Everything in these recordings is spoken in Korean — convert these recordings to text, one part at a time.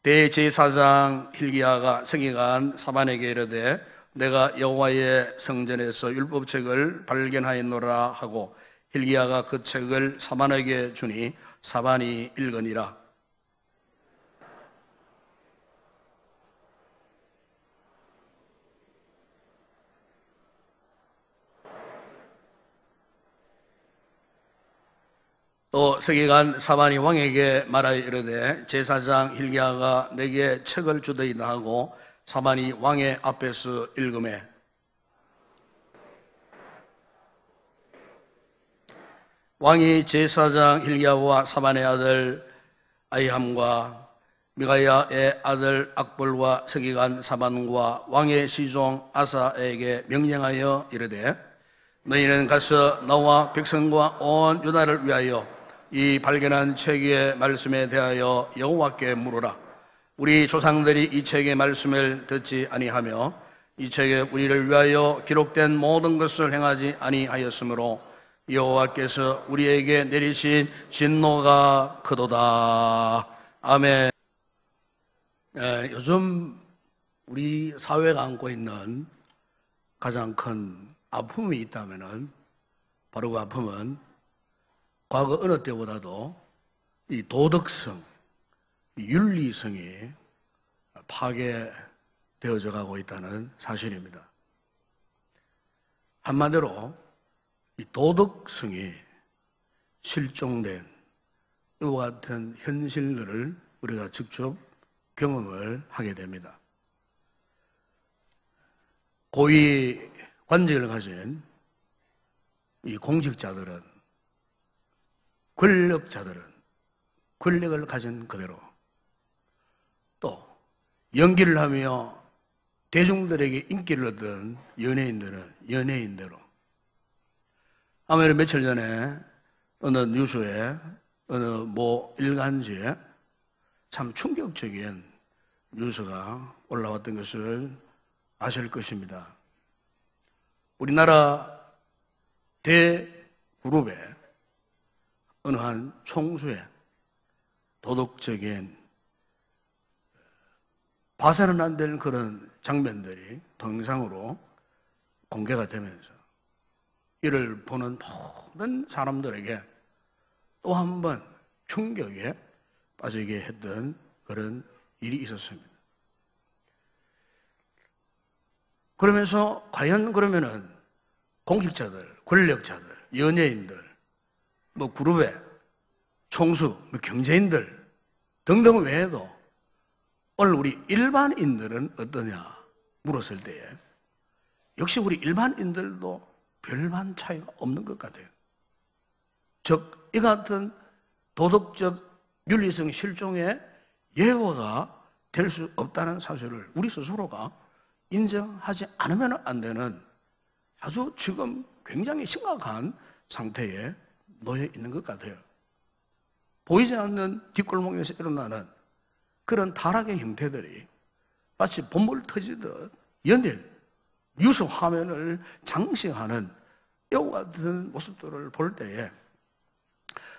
대제사장 hil기야가 서기관 사반에게 이르되 내가 여호와의 성전에서 율법책을 발견하였노라 하고 hil기야가 그 책을 사반에게 주니 사반이 읽으니라. 또 서기관 사반이 왕에게 말하여 이르되 제사장 hil기야가 내게 책을 주더이다 하고 사반이 왕의 앞에서 읽음에 왕이 제사장 hil기야와 사반의 아들 아히함과 미가야의 아들 악볼과 서기관 사반과 왕의 시종 아사에게 명령하여 이르되 너희는 가서 나와 백성과 온 유다를 위하여 이 발견한 책의 말씀에 대하여 여호와께 물으라. 우리 조상들이 이 책의 말씀을 듣지 아니하며 이 책에 우리를 위하여 기록된 모든 것을 행하지 아니하였으므로 여호와께서 우리에게 내리신 진노가 크도다. 아멘. 요즘 우리 사회가 안고 있는 가장 큰 아픔이 있다면은 바로 그 아픔은 과거 어느 때보다도 이 도덕성, 이 윤리성이 파괴되어져 가고 있다는 사실입니다. 한마디로 이 도덕성이 실종된 이와 같은 현실들을 우리가 직접 경험을 하게 됩니다. 고위 관직을 가진 이 공직자들은 권력자들은 권력을 가진 그대로 또 연기를 하며 대중들에게 인기를 얻은 연예인들은 연예인대로 아무래도 며칠 전에 어느 뉴스에 어느 모 일간지에 참 충격적인 뉴스가 올라왔던 것을 아실 것입니다. 우리나라 대그룹의 어느 한 총수의 도덕적인 봐서는 안 될 그런 장면들이 동영상으로 공개가 되면서 이를 보는 모든 사람들에게 또 한 번 충격에 빠지게 했던 그런 일이 있었습니다. 그러면서 과연 그러면은 공직자들, 권력자들, 연예인들, 뭐 그룹의 총수, 뭐 경제인들 등등 외에도 오늘 우리 일반인들은 어떠냐 물었을 때에 역시 우리 일반인들도 별반 차이가 없는 것 같아요. 즉, 이 같은 도덕적 윤리성 실종의 예화가 될 수 없다는 사실을 우리 스스로가 인정하지 않으면 안 되는 아주 지금 굉장히 심각한 상태에 놓여 있는 것 같아요. 보이지 않는 뒷골목에서 일어나는 그런 타락의 형태들이 마치 본물 터지듯 연일 뉴스 화면을 장식하는 이와 같은 모습들을 볼 때에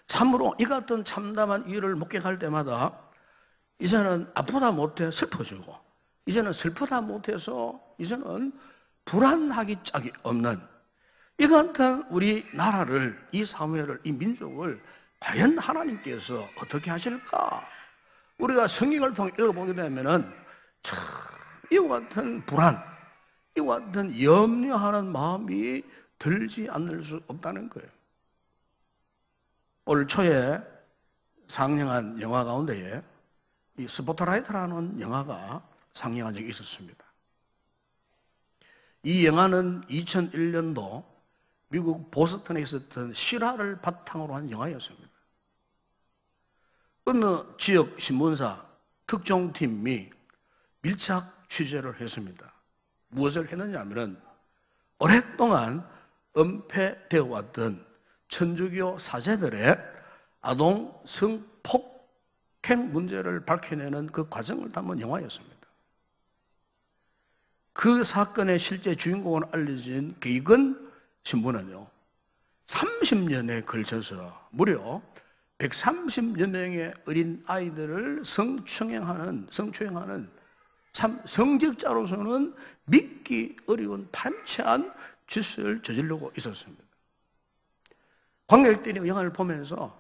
참으로 이 같은 참담한 일을 목격할 때마다 이제는 아프다 못해 슬퍼지고 이제는 슬프다 못해서 이제는 불안하기 짝이 없는 이 같은 우리나라를, 이 사회를, 이 민족을 과연 하나님께서 어떻게 하실까? 우리가 성경을 통해 읽어보게 되면은 참 이와 같은 불안, 이와 같은 염려하는 마음이 들지 않을 수 없다는 거예요. 올 초에 상영한 영화 가운데에 이 스포트라이트라는 영화가 상영한 적이 있었습니다. 이 영화는 2001년도 미국 보스턴에 있었던 실화를 바탕으로 한 영화였습니다. 어느 지역 신문사 특종팀이 밀착 취재를 했습니다. 무엇을 했느냐 하면 오랫동안 은폐되어 왔던 천주교 사제들의 아동 성폭행 문제를 밝혀내는 그 과정을 담은 영화였습니다. 그 사건의 실제 주인공으로 알려진 기근 신문은요, 30년에 걸쳐서 무려 130여 명의 어린 아이들을 성추행하는 참 성직자로서는 믿기 어려운 판치한 짓을 저지르고 있었습니다. 관객들이 영화를 보면서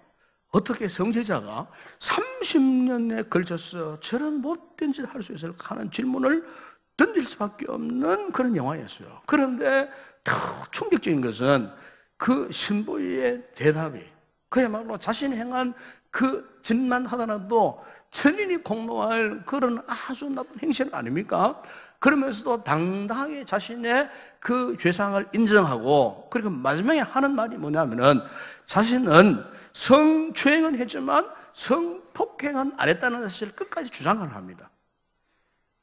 어떻게 성직자가 30년에 걸쳐서 저런 못된 짓을 할 수 있을까 하는 질문을 던질 수밖에 없는 그런 영화였어요. 그런데 더 충격적인 것은 그 신부의 대답이 그야말로 자신이 행한 그 짓만 하더라도 천인이 공로할 그런 아주 나쁜 행실 아닙니까? 그러면서도 당당하게 자신의 그 죄상을 인정하고, 그리고 마지막에 하는 말이 뭐냐면은 자신은 성추행은 했지만 성폭행은 안 했다는 사실을 끝까지 주장을 합니다.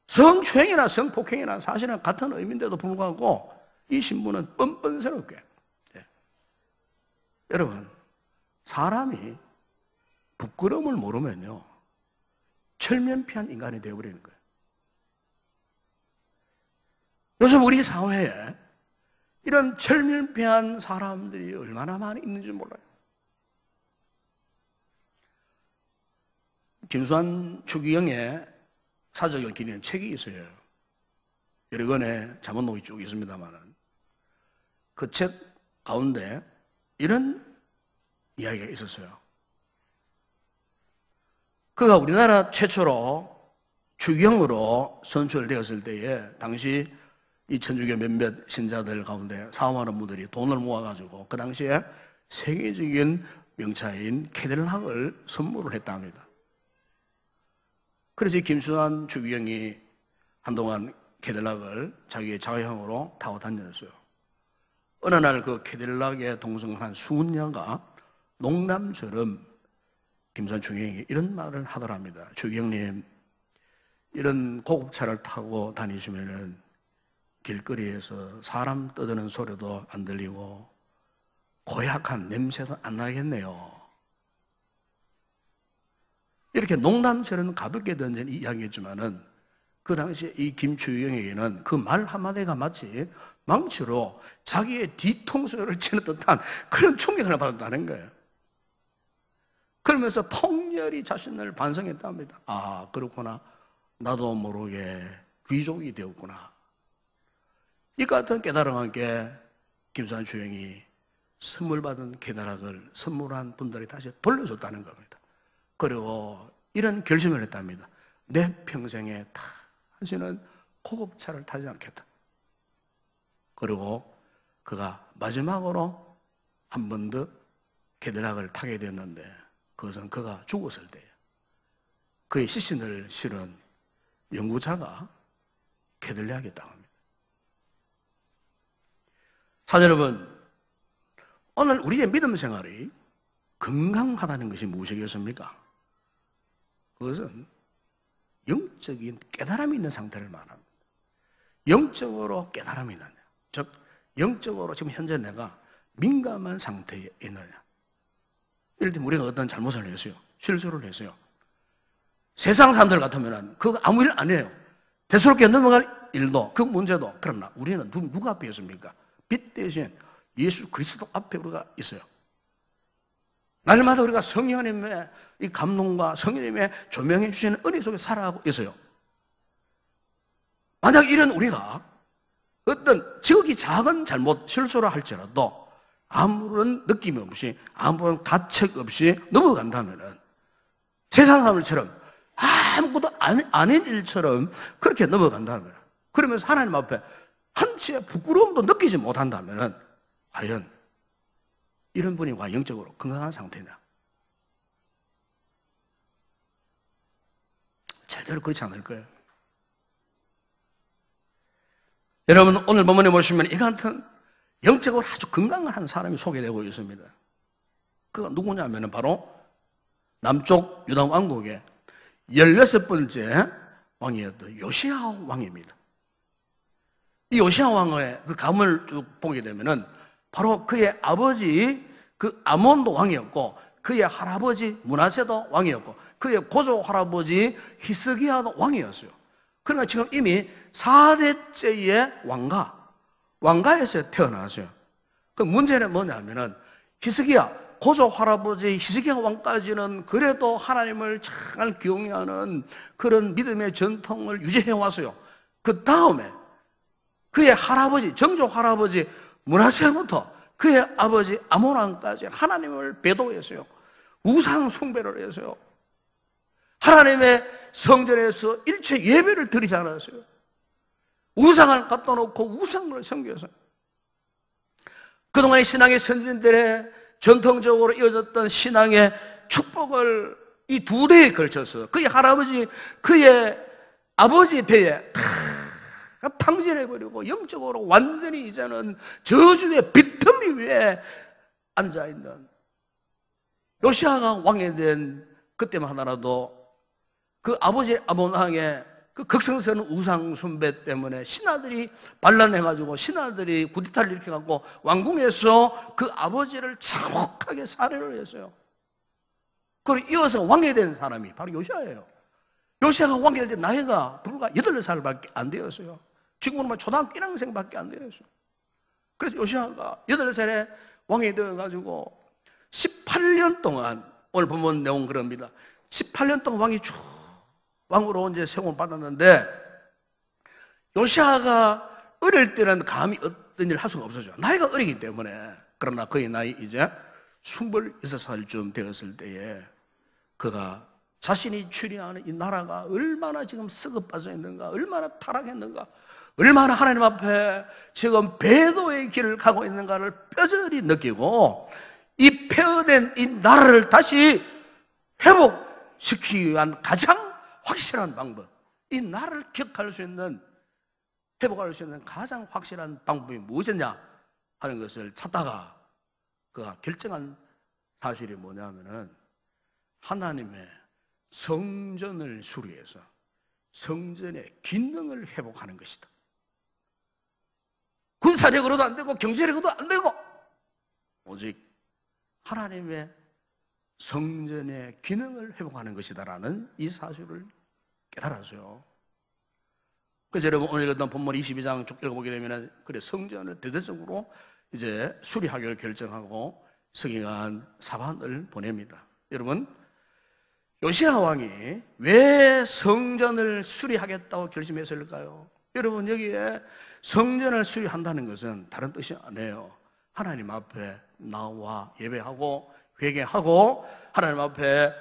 성추행이나 성폭행이나 사실은 같은 의미인데도 불구하고 이 신부는 뻔뻔스럽게, 여러분, 사람이 부끄러움을 모르면요 철면피한 인간이 되어버리는 거예요. 요즘 우리 사회에 이런 철면피한 사람들이 얼마나 많이 있는지 몰라요. 김수환 추기경의 사적을 기리는 책이 있어요. 여러 권의 자문록이 쭉 있습니다만 그 책 가운데 이런 이야기가 있었어요. 그가 우리나라 최초로 추기경으로 선출되었을 때에 당시 이 천주교 몇몇 신자들 가운데 사모하는 분들이 돈을 모아가지고 그 당시에 세계적인 명차인 캐딜락을 선물을 했답니다. 그래서 김수환 추기경이 한동안 캐딜락을 자기의 자가용으로 타고 다녔어요. 어느 날 그 캐딜락에 동승한 수녀가 농담처럼 김수환 추기경이 이런 말을 하더랍니다. 추기경님, 이런 고급차를 타고 다니시면은 길거리에서 사람 떠드는 소리도 안 들리고 고약한 냄새도 안 나겠네요. 이렇게 농담처럼 가볍게 던진 이야기였지만은 그 당시에 이 김추기경에게는 그 말 한마디가 마치 망치로 자기의 뒤통수를 치는 듯한 그런 충격을 받았다는 거예요. 그러면서 통렬히 자신을 반성했답니다. 아, 그렇구나. 나도 모르게 귀족이 되었구나. 이 같은 깨달음과 함께 김수환 추기경이 선물 받은 캐딜락을 선물한 분들이 다시 돌려줬다는 겁니다. 그리고 이런 결심을 했답니다. 내 평생에 다시는 고급차를 타지 않겠다. 그리고 그가 마지막으로 한 번 더 캐딜락을 타게 됐는데 그것은 그가 죽었을 때예요. 그의 시신을 실은 연구자가 캐딜락에 있다고 합니다. 사자 여러분, 오늘 우리의 믿음 생활이 건강하다는 것이 무엇이겠습니까? 그것은 영적인 깨달음이 있는 상태를 말합니다. 영적으로 깨달음이 있느냐, 즉 영적으로 지금 현재 내가 민감한 상태에 있느냐. 예를 들면 우리가 어떤 잘못을 했어요. 실수를 했어요. 세상 사람들 같으면 그거 아무 일 안 해요. 대수롭게 넘어갈 일도, 그 문제도. 그러나 우리는 누구 앞에 있습니까? 빛 대신 예수 그리스도 앞에 우리가 있어요. 날마다 우리가 성령님의 이 감동과 성령님의 조명해 주시는 은혜 속에 살아가고 있어요. 만약 이런 우리가 어떤 지극히 작은 잘못, 실수를 할지라도 아무런 느낌 없이, 아무런 가책 없이 넘어간다면 세상 사람들처럼 아무것도 아닌 일처럼 그렇게 넘어간다면, 그러면서 하나님 앞에 한치의 부끄러움도 느끼지 못한다면 과연 이런 분이 영적으로 건강한 상태냐? 절대로 그렇지 않을 거예요. 여러분, 오늘 본문에 보시면 이 같은 영적으로 아주 건강한 사람이 소개되고 있습니다. 그가 누구냐면 바로 남쪽 유다 왕국의 16번째 왕이었던 요시야 왕입니다. 이 요시야 왕의 그 가문을 쭉 보게 되면은 바로 그의 아버지 그 아몬도 왕이었고, 그의 할아버지 므낫세도 왕이었고, 그의 고조 할아버지 히스기야도 왕이었어요. 그러나 지금 이미 4대째의 왕가에서 태어났어요. 그 문제는 뭐냐면은 히스기야 고조 할아버지 히스기야 왕까지는 그래도 하나님을 잘 경외하는 그런 믿음의 전통을 유지해 왔어요. 그 다음에 그의 할아버지, 정조 할아버지 므낫세부터 그의 아버지 아몬 왕까지 하나님을 배도했어요. 우상 숭배를 했어요. 하나님의 성전에서 일체 예배를 드리지 않았어요. 우상을 갖다 놓고 우상을 섬겼어요. 그동안의 신앙의 선진들의 전통적으로 이어졌던 신앙의 축복을 이 두 대에 걸쳐서 그의 할아버지, 그의 아버지 대에 다 탕진해버리고 영적으로 완전히 이제는 저주의 빈틈이 위에 앉아있는 요시아가 왕이 된 그때만 하더라도 그 아버지 아몬 왕의 그 극성스러운 우상 숭배 때문에 신하들이 반란해가지고 신하들이 구디타를 일으켜갖고 왕궁에서 그 아버지를 참혹하게 살해를 했어요. 그리고 이어서 왕이 된 사람이 바로 요시아예요. 요시아가 왕이 될 때 나이가 불과 8살밖에 안 되었어요. 지금으로만 초등학교 1학년생밖에 안 되었어요. 그래서 요시아가 8살에 왕이 되어가지고 18년 동안, 오늘 본문 내용 그럽니다. 18년 동안 왕이 쭉 왕으로 이제 세움을 받았는데, 요시아가 어릴 때는 감히 어떤 일을 할 수가 없었죠. 나이가 어리기 때문에. 그러나 그의 나이 이제 26살쯤 되었을 때에 그가 자신이 추리하는 이 나라가 얼마나 지금 썩어 빠져 있는가, 얼마나 타락했는가, 얼마나 하나님 앞에 지금 배도의 길을 가고 있는가를 뼈저리 느끼고, 이 폐허된 이 나라를 다시 회복시키기 위한 가장 확실한 방법, 이 나라를 기억할 수 있는, 회복할 수 있는 가장 확실한 방법이 무엇이냐 하는 것을 찾다가 그가 결정한 사실이 뭐냐면은 하나님의 성전을 수리해서 성전의 기능을 회복하는 것이다. 군사력으로도 안 되고 경제력으로도 안 되고 오직 하나님의 성전의 기능을 회복하는 것이다라는 이 사실을 깨달았어요. 그래서 여러분 오늘 읽었던 본문 22장 쭉 읽어보게 되면 그래 성전을 대대적으로 이제 수리하기를 결정하고 서기관 사반을 보냅니다. 여러분 요시야 왕이 왜 성전을 수리하겠다고 결심했을까요? 여러분 여기에 성전을 수리한다는 것은 다른 뜻이 아니에요. 하나님 앞에 나와 예배하고 회개하고 하나님 앞에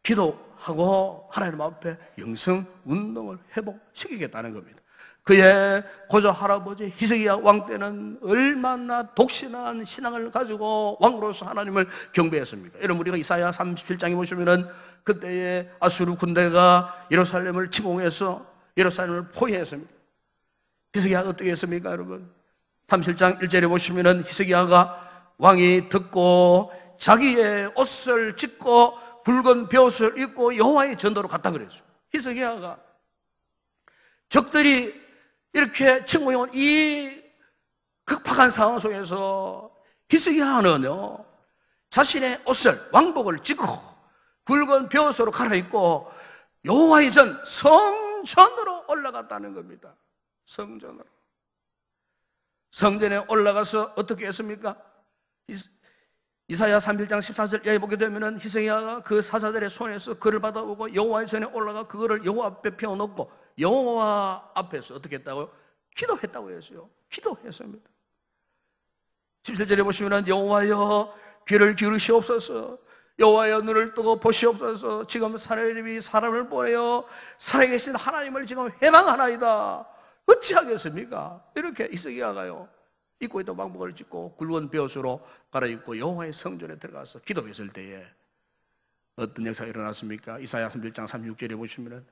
기도하고 하나님 앞에 영성 운동을 회복시키겠다는 겁니다. 그의 고조 할아버지 히스기야 왕 때는 얼마나 독신한 신앙을 가지고 왕으로서 하나님을 경배했습니까? 여러분 우리가 이사야 37장에 보시면은 그때의 아수르 군대가 예루살렘을 침공해서 예루살렘을 포위했습니다. 히스기야가 어떻게 했습니까, 여러분? 37장 1절에 보시면은 히스기야가 왕이 듣고 자기의 옷을 찢고 붉은 베옷을 입고 여호와의 전도로 갔다 그랬어요. 히스기야가 적들이 이렇게 침공해온 이 극박한 상황 속에서 히스기야는요 자신의 옷을 왕복을 찢고 붉은 베옷으로 갈아입고 여호와의 전 성전으로 올라갔다는 겁니다. 성전으로. 성전에 올라가서 어떻게 했습니까? 이사야 31장 14절 여기 보게 되면은 히스기야가 그 사자들의 손에서 글을 받아오고 여호와의 전에 올라가 그거를 여호와 앞에 펴놓고 여호와 앞에서 어떻게 했다고요? 기도했다고 했어요. 기도했습니다. 17절에 보시면은 여호와여 귀를 기울이시옵소서, 여호와여 눈을 뜨고 보시옵소서, 지금 하나님이 사람을 보내어 살아계신 하나님을 지금 회망하나이다. 어찌하겠습니까? 이렇게 히스기야가요 입고 있던 왕복을 찢고 굵은 베옷으로 갈아입고 여호와의 성전에 들어가서 기도했을 때에 어떤 역사가 일어났습니까? 이사야 31장 36절에 보시면은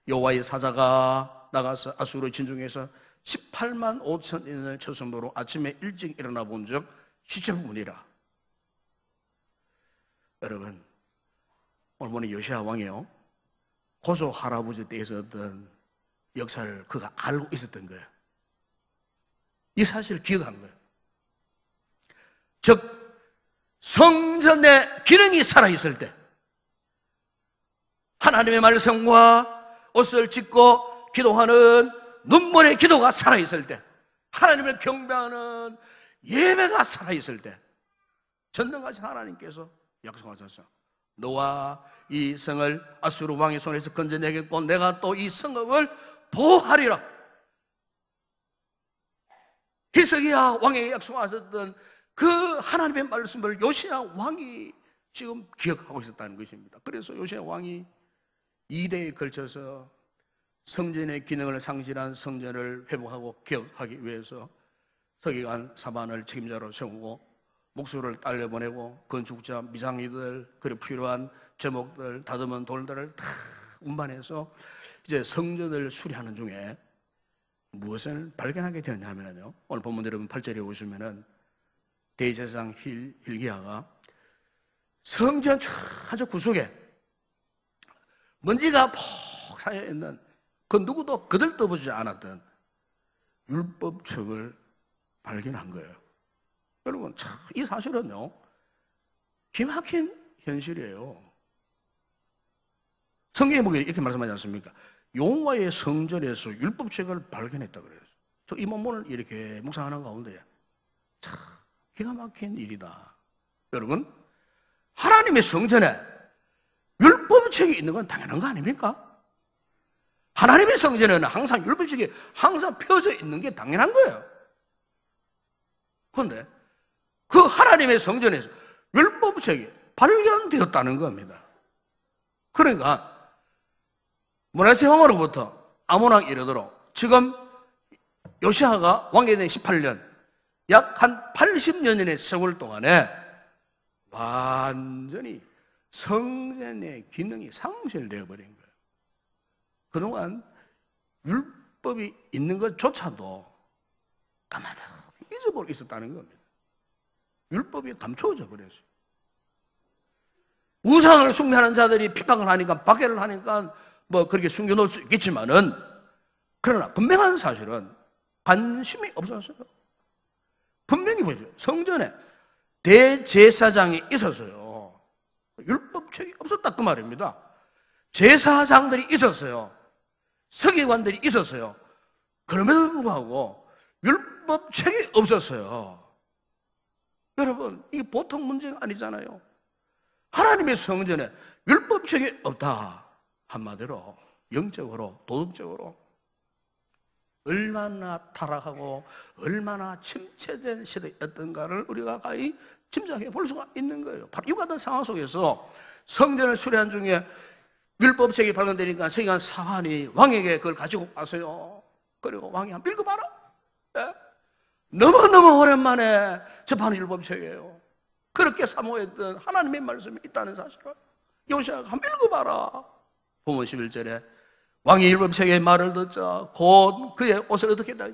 여호와의 사자가 나가서 아수르 진중에서 18만 5천 인을 처음으로 아침에 일찍 일어나 본 적 시체문이라. 여러분 오늘 보니 요시야 왕이요 고조 할아버지 때 있었던 역사를 그가 알고 있었던 거예요. 이 사실을 기억한 거예요. 즉 성전의 기능이 살아있을 때 하나님의 말씀과 옷을 찢고 기도하는 눈물의 기도가 살아있을 때 하나님을 경배하는 예배가 살아있을 때 전능하신 하나님께서 약속하셨어요. 너와 이 성을 아수르 왕의 손에서 건져내겠고 내가 또 이 성읍을 보호하리라. 히스기야 왕에게 약속하셨던 그 하나님의 말씀을 요시야 왕이 지금 기억하고 있었다는 것입니다. 그래서 요시야 왕이 2대에 걸쳐서 성전의 기능을 상실한 성전을 회복하고 개혁하기 위해서 서기관 사반을 책임자로 세우고 목수를 딸려보내고 건축자, 미장이들, 그리고 필요한 제목들, 다듬은 돌들을 다 운반해서 이제 성전을 수리하는 중에 무엇을 발견하게 되었냐면요, 오늘 본문 여러분 8절에 보시면은 대제사장 hil기야가 성전 아주 구석에 먼지가 폭 쌓여있는 그 누구도 거들떠보지 않았던 율법책을 발견한 거예요. 여러분, 이 사실은요, 기막힌 현실이에요. 성경에 보기에 이렇게 말씀하지 않습니까? 여호와의 성전에서 율법책을 발견했다 그래요. 저 이 본문을 이렇게 묵상하는 가운데 참 기가 막힌 일이다. 여러분, 하나님의 성전에 율법책이 있는 건 당연한 거 아닙니까? 하나님의 성전에는 항상 율법책이 항상 펴져 있는 게 당연한 거예요. 그런데 그 하나님의 성전에서 율법책이 발견되었다는 겁니다. 그러니까 문하세왕으로부터 아몬왕 이르도록 지금 요시아가 왕이 된 18년, 약 한 80년의 세월 동안에 완전히 성전의 기능이 상실되어 버린 거예요. 그동안 율법이 있는 것조차도 까마득 잊어버리고 있었다는 겁니다. 율법이 감춰져 버렸어요. 우상을 숭배하는 자들이 핍박을 하니까, 박해를 하니까 뭐 그렇게 숨겨놓을 수 있겠지만은, 그러나 분명한 사실은 관심이 없었어요. 분명히 보죠. 성전에 대제사장이 있었어요. 율법책이 없었다 그 말입니다. 제사장들이 있었어요. 서기관들이 있었어요. 그럼에도 불구하고 율법책이 없었어요. 여러분, 이게 보통 문제가 아니잖아요. 하나님의 성전에 율법책이 없다. 한마디로 영적으로, 도덕적으로 얼마나 타락하고 얼마나 침체된 시대였던가를 우리가 가히 짐작해 볼 수가 있는 거예요. 바로 이 같은 상황 속에서 성전을 수리한 중에 율법책이 발견되니까 서기관 사반이 왕에게 그걸 가지고 왔어요. 그리고 왕이 한번 읽어봐라. 예? 너무너무 오랜만에 접하는 율법책이에요. 그렇게 사모했던 하나님의 말씀이 있다는 사실을 요시아가 한번 읽어봐라. 본문 11절에 왕이 율법책의 말을 듣자 곧 그의 옷을 어떻게 했다?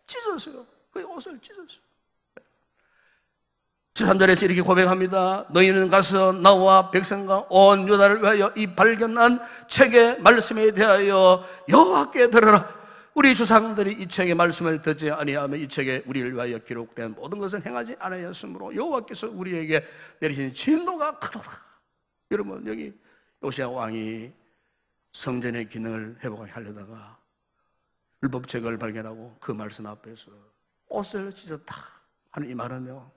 찢었어요. 그의 옷을 찢었어요. 13절에서 이렇게 고백합니다. 너희는 가서 나와 백성과 온 유다를 위하여 이 발견한 책의 말씀에 대하여 여호와께 들으라. 우리 조상들이 이 책의 말씀을 듣지 아니하며 이 책에 우리를 위하여 기록된 모든 것을 행하지 않았으므로 여호와께서 우리에게 내리신 진노가 크도다. 여러분, 여기 요시야 왕이 성전의 기능을 회복하려다가 율법책을 발견하고 그 말씀 앞에서 옷을 찢었다 하는 이 말은요,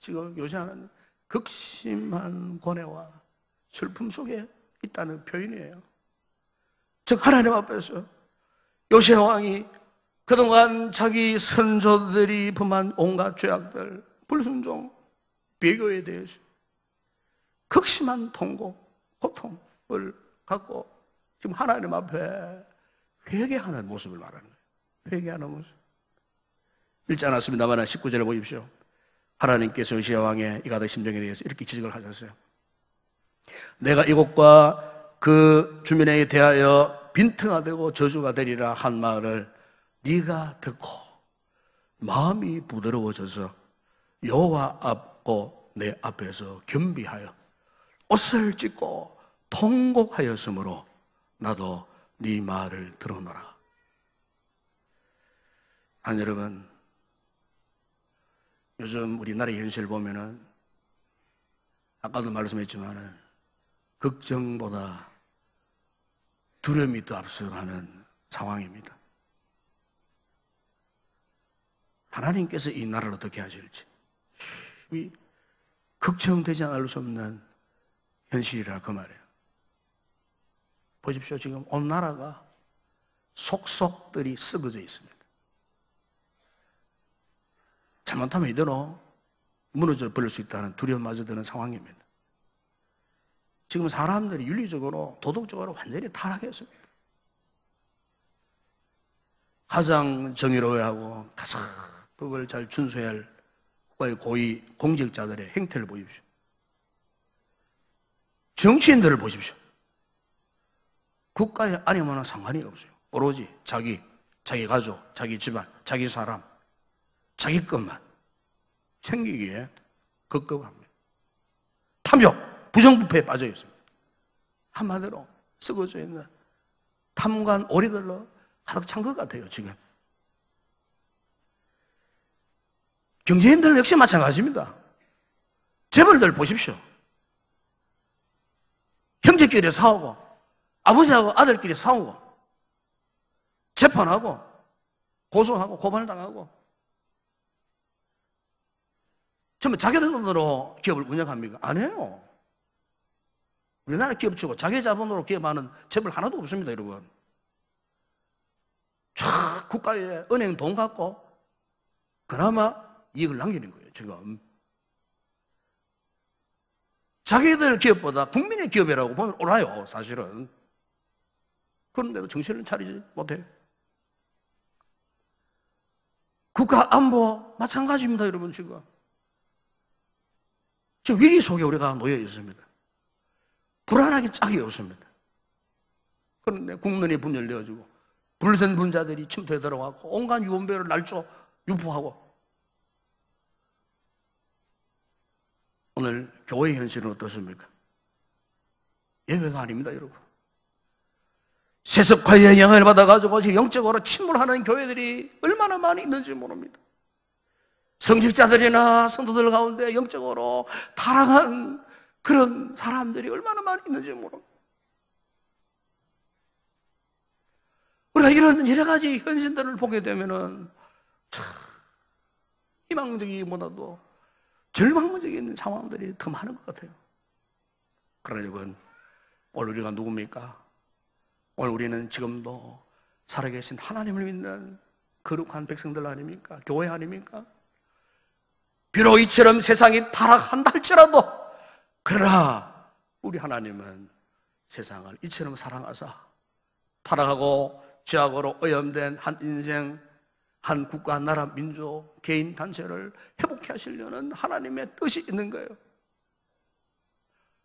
지금 요시야는 극심한 고뇌와 슬픔 속에 있다는 표현이에요. 즉 하나님 앞에서 요시야 왕이 그동안 자기 선조들이 범한 온갖 죄악들, 불순종, 배교에 대해서 극심한 통고, 고통을 갖고 지금 하나님 앞에 회개하는 모습을 말하는 거예요. 회개하는 모습. 읽지 않았습니다만 19절에 보십시오. 하나님께서 요시야 왕의 이 가닥 심정에 대해서 이렇게 지적을 하셨어요. 내가 이곳과 그 주민에게 대하여 빈틈하되고 저주가 되리라 한 말을 네가 듣고 마음이 부드러워져서 여호와 앞고 내 앞에서 겸비하여 옷을 찢고 통곡하였으므로 나도 네 말을 들어노라. 아니 여러분, 요즘 우리나라의 현실을 보면은 아까도 말씀했지만은 걱정보다 두려움이 더 앞서가는 상황입니다. 하나님께서 이 나라를 어떻게 하실지. 걱정되지 않을 수 없는 현실이라 그 말이에요. 보십시오. 지금 온 나라가 속속들이 썩어져 있습니다. 잘못하면 이대로 무너져 버릴 수 있다는 두려움마저 드는 상황입니다. 지금 사람들이 윤리적으로 도덕적으로 완전히 타락했습니다. 가장 정의로워야 하고 가장 법을 잘 준수해야 할 국가의 고위 공직자들의 행태를 보십시오. 정치인들을 보십시오. 국가에 아니면 상관이 없어요. 오로지 자기 가족, 자기 집안, 자기 사람, 자기 것만 챙기기에 급급합니다. 탐욕, 부정부패에 빠져 있습니다. 한마디로 썩어져 있는 탐관 오리들로 가득 찬 것 같아요, 지금. 경제인들 역시 마찬가지입니다. 재벌들 보십시오. 형제끼리 싸우고, 아버지하고 아들끼리 싸우고, 재판하고, 고소하고, 고발당하고, 전부 자기들 돈으로 기업을 운영합니까? 안 해요. 우리나라 기업 치고 자기 자본으로 기업하는 재벌 하나도 없습니다, 여러분. 쫙 국가에 은행 돈 갖고 그나마 이익을 남기는 거예요, 지금. 자기들 기업보다 국민의 기업이라고 보면 옳아요, 사실은. 그런데도 정신을 차리지 못해요. 국가 안보 마찬가지입니다, 여러분, 지금. 지금 위기 속에 우리가 놓여 있습니다. 불안하기 짝이 없습니다. 그런데 국론이 분열되어지고 불선 분자들이 침투해 들어가고 온갖 유언배를 날조 유포하고 오늘 교회의 현실은 어떻습니까? 예외가 아닙니다, 여러분. 세속화의 영향을 받아가지고 지금 영적으로 침몰하는 교회들이 얼마나 많이 있는지 모릅니다. 성직자들이나 성도들 가운데 영적으로 타락한 그런 사람들이 얼마나 많이 있는지 모릅니다. 우리가 이런 여러 가지 현실들을 보게 되면은 참 희망적이기보다도 절망적인 상황들이 더 많은 것 같아요. 그러나 여러분, 오늘 우리가 누굽니까? 오늘 우리는 지금도 살아계신 하나님을 믿는 거룩한 백성들 아닙니까? 교회 아닙니까? 비록 이처럼 세상이 타락한다 할지라도 그러나 우리 하나님은 세상을 이처럼 사랑하사 타락하고 죄악으로 오염된 한 인생, 한 국가, 나라, 민족, 개인, 단체를 회복해 하시려는 하나님의 뜻이 있는 거예요.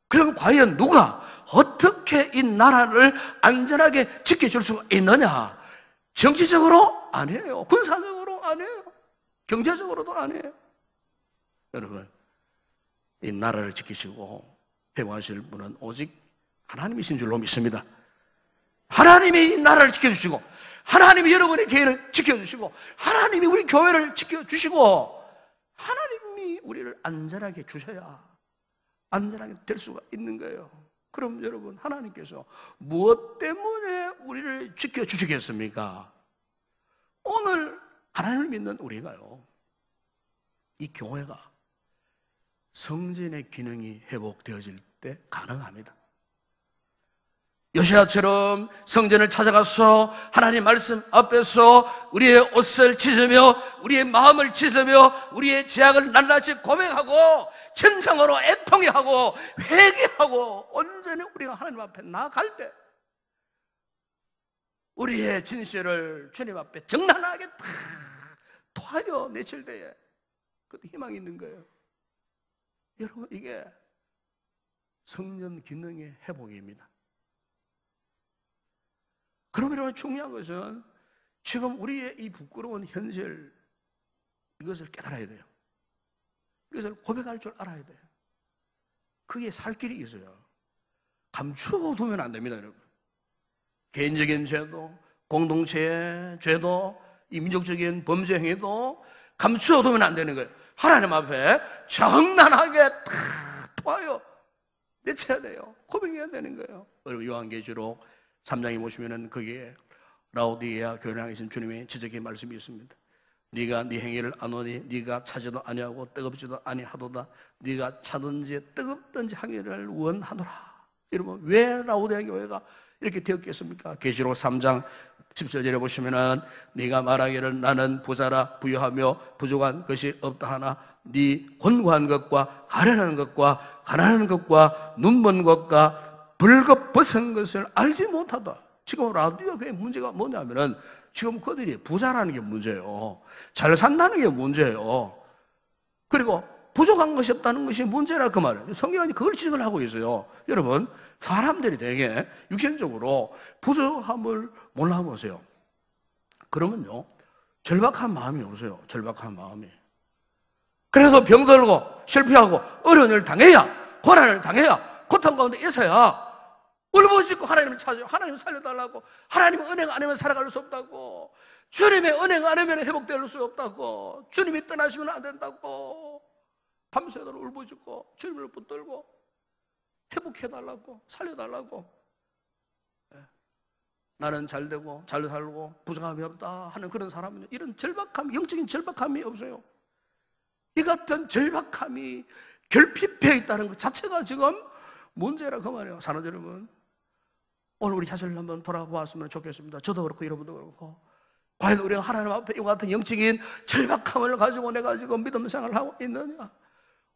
그럼 과연 누가 어떻게 이 나라를 안전하게 지켜줄 수 있느냐? 정치적으로 아니에요. 군사적으로 아니에요. 경제적으로도 아니에요. 여러분, 이 나라를 지키시고 회복하실 분은 오직 하나님이신 줄로 믿습니다. 하나님이 이 나라를 지켜주시고 하나님이 여러분의 교회를 지켜주시고 하나님이 우리 교회를 지켜주시고 하나님이 우리를 안전하게 주셔야 안전하게 될 수가 있는 거예요. 그럼 여러분, 하나님께서 무엇 때문에 우리를 지켜주시겠습니까? 오늘 하나님을 믿는 우리가요, 이 교회가 성전의 기능이 회복되어질 때 가능합니다. 요시야처럼 성전을 찾아가서 하나님 말씀 앞에서 우리의 옷을 찢으며 우리의 마음을 찢으며 우리의 죄악을 낱낱이 고백하고 천성으로 애통해하고 회개하고 온전히 우리가 하나님 앞에 나아갈 때 우리의 진실을 주님 앞에 정당하게 다 토하여 내칠 때에 그때 희망이 있는 거예요. 여러분, 이게 성전 기능의 회복입니다. 그러면 중요한 것은 지금 우리의 이 부끄러운 현실, 이것을 깨달아야 돼요. 이것을 고백할 줄 알아야 돼요. 그게 살 길이 있어요. 감추어 두면 안 됩니다, 여러분. 개인적인 죄도, 공동체의 죄도, 이 민족적인 범죄 행위도 감추어 두면 안 되는 거예요. 하나님 앞에 정난하게 다 토하여 내쳐야 돼요. 고백해야 되는 거예요. 여러분, 요한계시록 3장에 보시면은 거기에 라오디게아 교회에 계신 주님의 지적인 말씀이 있습니다. 네가 네 행위를 아노니 네가 차지도 아니하고 뜨겁지도 아니하도다. 네가 차든지 뜨겁든지 하기를 원하노라. 여러분, 왜 라오디아 교회가 이렇게 되었겠습니까? 계시록 3장 17절에 보시면은 네가 말하기를 나는 부자라 부유하며 부족한 것이 없다 하나 네 권고한 것과 가련한 것과 가난한 것과 눈먼 것과 벌거벗은 것을 알지 못하다. 지금 라오디아 교회의 문제가 뭐냐면은 지금 그들이 부자라는 게 문제예요. 잘 산다는 게 문제예요. 그리고 부족한 것이 없다는 것이 문제라 그 말이에요. 성경이 그걸 지적을 하고 있어요. 여러분, 사람들이 되게 육신적으로 부족함을 몰라보세요. 그러면요, 절박한 마음이 오세요. 절박한 마음이. 그래서 병들고 실패하고 어려움을 당해야, 고난을 당해야, 고통 가운데 있어야 울부짖고 하나님을 찾아요. 하나님 살려달라고. 하나님의 은혜가 아니면 살아갈 수 없다고. 주님의 은혜가 아니면 회복될 수 없다고. 주님이 떠나시면 안 된다고. 밤새도록 울부짖고 주님을 붙들고 회복해달라고, 살려달라고. 나는 잘되고 잘 살고 부족함이 없다 하는 그런 사람은 이런 절박함, 영적인 절박함이 없어요. 이 같은 절박함이 결핍해 있다는 것 자체가 지금 문제라 그 말이에요. 사랑하는 여러분, 오늘 우리 자신을 한번 돌아보았으면 좋겠습니다. 저도 그렇고 여러분도 그렇고. 과연 우리가 하나님 앞에 이와 같은 영적인 절박함을 가지고 내가 지금 믿음 생활을 하고 있느냐?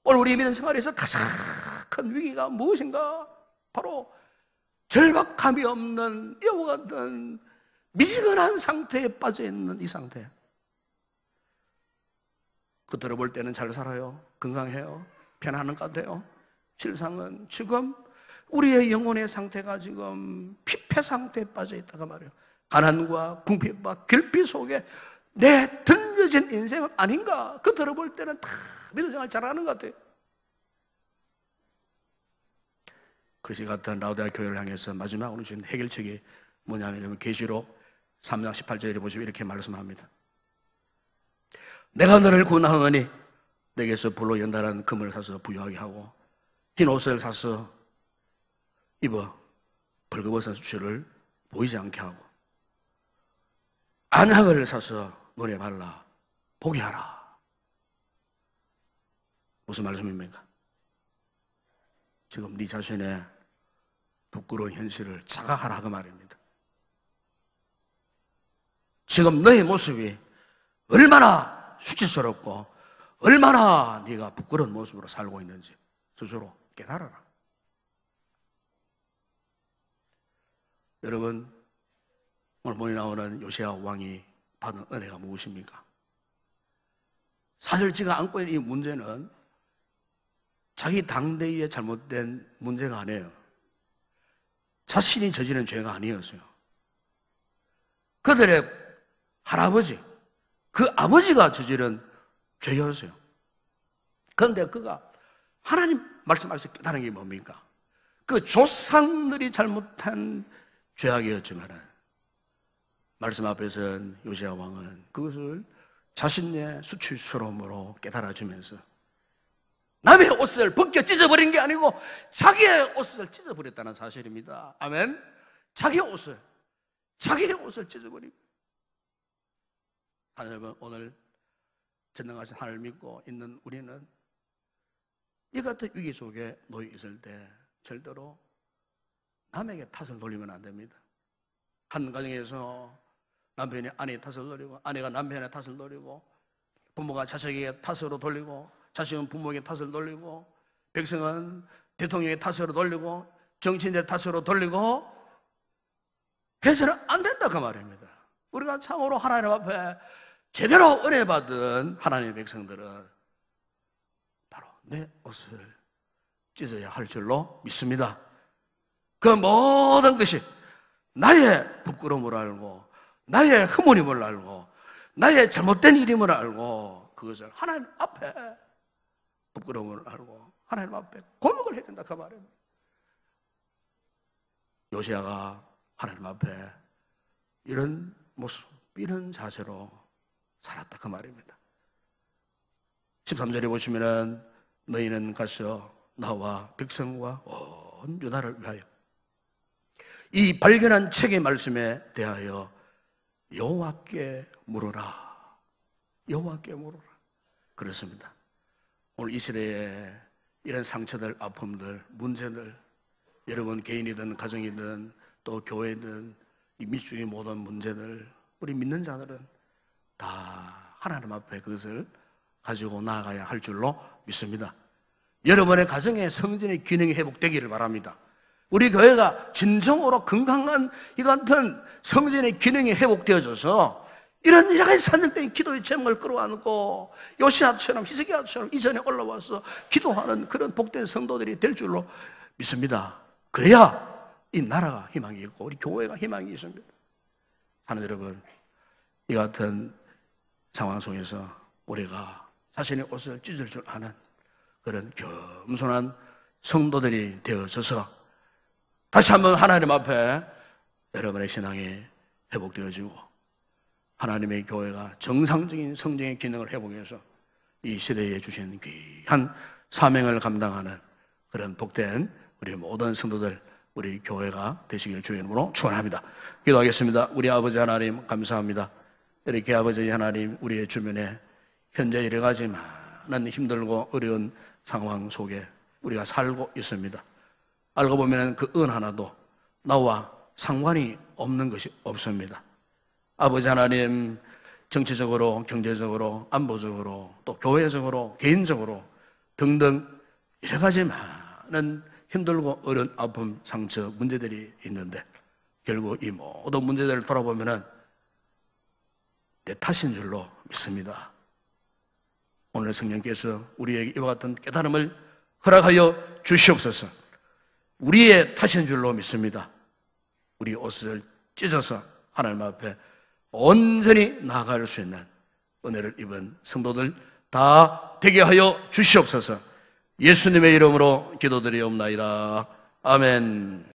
오늘 우리 믿음 생활에서 가장 큰 위기가 무엇인가? 바로 절박함이 없는 이와 같은 미지근한 상태에 빠져 있는 이 상태. 겉으로 볼 때는 잘 살아요. 건강해요. 편안한 것 같아요. 실상은 지금 우리의 영혼의 상태가 지금 피폐 상태에 빠져 있다가 말이에요. 가난과 궁핍과 결핍 속에 내 던져진 인생은 아닌가? 겉으로 볼 때는 다 믿음생활 잘하는 것 같아요. 그것이 같은 라오디아 교회를 향해서 마지막으로 주신 해결책이 뭐냐면 계시록 3장 18절에 보시면 이렇게 말씀합니다. 내가 너를 구원하노니 내게서 불로 연달한 금을 사서 부유하게 하고 흰 옷을 사서 입어 벌거벗은 수치를 보이지 않게 하고 안약을 사서 눈에 발라 보게 하라. 무슨 말씀입니까? 지금 네 자신의 부끄러운 현실을 자각하라 그 말입니다. 지금 너의 모습이 얼마나 수치스럽고 얼마나 네가 부끄러운 모습으로 살고 있는지 스스로 깨달아라. 여러분, 오늘 본에 나오는 요시야 왕이 받은 은혜가 무엇입니까? 사실 제가 안고 있는 이 문제는 자기 당대의 잘못된 문제가 아니에요. 자신이 저지른 죄가 아니었어요. 그들의 할아버지, 그 아버지가 저지른 죄였어요. 그런데 그가 하나님 말씀하셔서 깨달은 게 뭡니까? 그 조상들이 잘못한 죄악이었지만 말씀 앞에서는 요시야 왕은 그것을 자신의 수치스러움으로 깨달아주면서 남의 옷을 벗겨 찢어버린 게 아니고 자기의 옷을 찢어버렸다는 사실입니다. 아멘. 자기의 옷을 찢어버리고. 하나님은 오늘 전능하신 하나님을 믿고 있는 우리는 이 같은 위기 속에 놓여 있을 때 절대로 남에게 탓을 돌리면 안 됩니다. 한 가정에서 남편이 아내의 탓을 돌리고 아내가 남편의 탓을 돌리고 부모가 자식에게 탓으로 돌리고 자식은 부모에게 탓을 돌리고 백성은 대통령의 탓으로 돌리고 정치인의 탓으로 돌리고 해서는 안 된다 그 말입니다. 우리가 참으로 하나님 앞에 제대로 은혜 받은 하나님의 백성들은 바로 내 옷을 찢어야 할 줄로 믿습니다. 그 모든 것이 나의 부끄러움을 알고 나의 흐뭇임을 알고 나의 잘못된 일임을 알고 그것을 하나님 앞에 부끄러움을 알고 하나님 앞에 고백을 해야 된다 그 말입니다. 요시야가 하나님 앞에 이런 모습, 이런 자세로 살았다 그 말입니다. 13절에 보시면은 너희는 가서 나와 백성과 온 유다를 위하여 이 발견한 책의 말씀에 대하여 여호와께 물으라. 여호와께 물으라. 그렇습니다. 오늘 이 시대에 이런 상처들, 아픔들, 문제들, 여러분 개인이든 가정이든 또 교회든 이 민주주의 모든 문제들, 우리 믿는 자들은 다 하나님 앞에 그것을 가지고 나아가야 할 줄로 믿습니다. 여러분의 가정의 성전의 기능이 회복되기를 바랍니다. 우리 교회가 진정으로 건강한 이 같은 성전의 기능이 회복되어져서 이런 여러 가지 산적된 기도의 제목을 끌어안고 요시아처럼 히스기야처럼 이전에 올라와서 기도하는 그런 복된 성도들이 될 줄로 믿습니다. 그래야 이 나라가 희망이 있고 우리 교회가 희망이 있습니다. 하는 여러분, 이 같은 상황 속에서 우리가 자신의 옷을 찢을 줄 아는 그런 겸손한 성도들이 되어져서 다시 한번 하나님 앞에 여러분의 신앙이 회복되어지고 하나님의 교회가 정상적인 성경의 기능을 회복해서 이 시대에 주신 귀한 사명을 감당하는 그런 복된 우리 모든 성도들, 우리 교회가 되시길 주의 이름으로 축원합니다. 기도하겠습니다. 우리 아버지 하나님 감사합니다. 이렇게 아버지 하나님 우리의 주변에 현재 여러 가지 많은 힘들고 어려운 상황 속에 우리가 살고 있습니다. 알고 보면 그 은 하나도 나와 상관이 없는 것이 없습니다. 아버지 하나님, 정치적으로, 경제적으로, 안보적으로, 또 교회적으로, 개인적으로 등등 여러 가지 많은 힘들고 어려운 아픔, 상처, 문제들이 있는데 결국 이 모든 문제들을 돌아보면은 내 탓인 줄로 믿습니다. 오늘 성령께서 우리에게 이와 같은 깨달음을 허락하여 주시옵소서. 우리의 탓인 줄로 믿습니다. 우리 옷을 찢어서 하나님 앞에 온전히 나아갈 수 있는 은혜를 입은 성도들 다 되게 하여 주시옵소서. 예수님의 이름으로 기도드리옵나이다. 아멘.